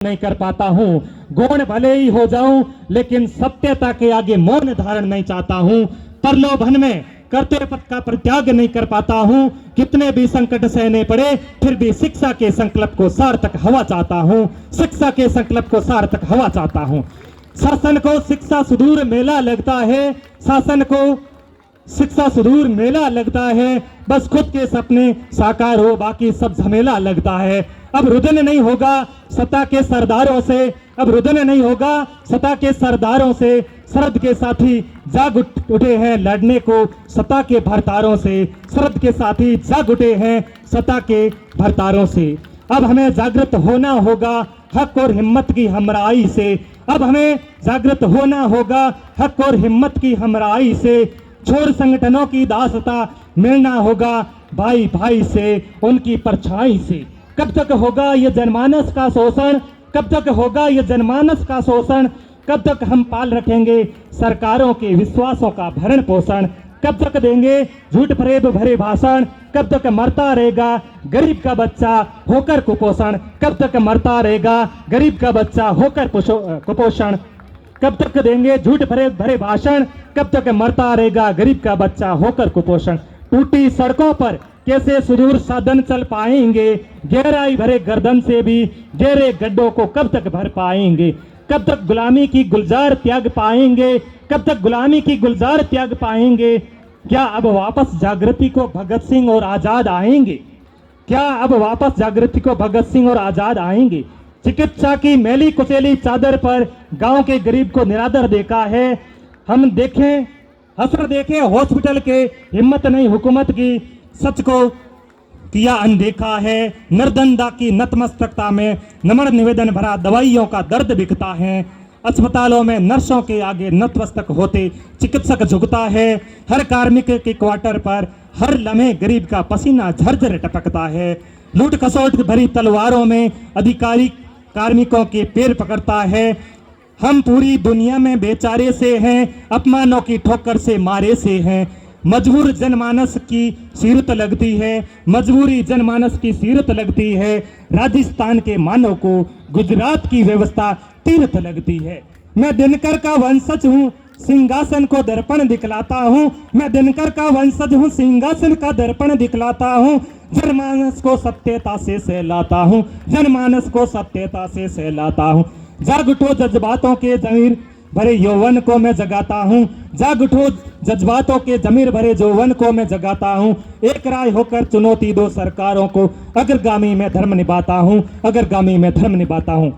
नहीं कर पाता हूँ। गौण भले ही हो जाऊं लेकिन सत्यता के आगे मौन धारण नहीं चाहता हूँ। प्रलोभन में कर्तव्य पथ का परित्याग नहीं कर पाता हूँ। कितने भी संकट सहने पड़े फिर भी शिक्षा के संकल्प को सार्थक हवा चाहता हूँ। शिक्षा के संकल्प को सार्थक हवा चाहता हूँ। शासन को शिक्षा सुदूर मेला लगता है। शासन को शिक्षा सुदूर मेला लगता है। बस खुद के सपने साकार हो बाकी सब झमेला लगता है। अब रुदन नहीं होगा सत्ता के सरदारों से। अब रुदन नहीं होगा सत्ता के सरदारों से। शरद के साथी जाग उठे हैं लड़ने को सत्ता के भरतारों से। शरद के साथी जाग उठे हैं सत्ता के भरतारों से। अब हमें जागृत होना होगा हक और हिम्मत की हमराई से। अब हमें जागृत होना होगा हक और हिम्मत की हमराई से। छोड़ संगठनों की दासता मिलना होगा भाई भाई से उनकी परछाई से। कब तक होगा ये जनमानस का शोषण। कब तक होगा ये जनमानस का शोषण। कब तक हम पाल रखेंगे सरकारों के विश्वासों का भरण पोषण। कब तक देंगे झूठ फरेब भरे भाषण। कब तक मरता रहेगा गरीब का बच्चा होकर कुपोषण। कब तक मरता रहेगा गरीब का बच्चा होकर कुपोषण। कब तक देंगे झूठ फरेब भरे भाषण। कब तक मरता रहेगा गरीब का बच्चा होकर कुपोषण। टूटी सड़कों पर कैसे सुदूर साधन चल पाएंगे। गहराई भरे गर्दन से भी गहरे गड्ढों को कब तक भर पाएंगे। कब तक गुलामी की गुलजार त्याग पाएंगे। कब तक गुलामी की गुलजार त्याग पाएंगे। क्या अब वापस जागृति को भगत सिंह और आजाद आएंगे। क्या अब वापस जागृति को भगत सिंह और आजाद आएंगे। चिकित्सा की मैली कुचैली चादर पर गांव के गरीब को निरादर देखा है। हम देखें हसर देखें हॉस्पिटल के हिम्मत नहीं हुकूमत की। सच को किया अनदेखा है। निर्दनता की नतमस्तकता में नम्र निवेदन भरा दवाइयों का दर्द बिकता है। अस्पतालों में नर्सों के आगे नतमस्तक होते चिकित्सक झुकता है। हर कार्मिक के क्वार्टर पर हर लम्हे गरीब का पसीना झरझर टपकता है। लूट खसोट भरी तलवारों में अधिकारी कार्मिकों के पैर पकड़ता है। हम पूरी दुनिया में बेचारे से हैं अपमानों की ठोकर से मारे से हैं। मजबूर जनमानस की सीरत लगती है। मजबूरी जनमानस की सीरत लगती है। राजस्थान के मानव को गुजरात की व्यवस्था तीर्थ लगती है। मैं दिनकर का वंशज हूँ सिंहासन को दर्पण दिखलाता हूँ। मैं दिनकर का वंशज हूँ सिंहासन का दर्पण दिखलाता हूँ। जनमानस को सत्यता से सहलाता हूँ। जनमानस को सत्यता से सहलाता हूँ। जाग उठो जज्बातों के जमीर भरे यौवन को मैं जगाता हूँ। जाग उठो जज्बातों के जमीर भरे यौवन को मैं जगाता हूँ। एक राय होकर चुनौती दो सरकारों को अग्रगामी में धर्म निभाता हूँ। अग्रगामी में धर्म निभाता हूँ।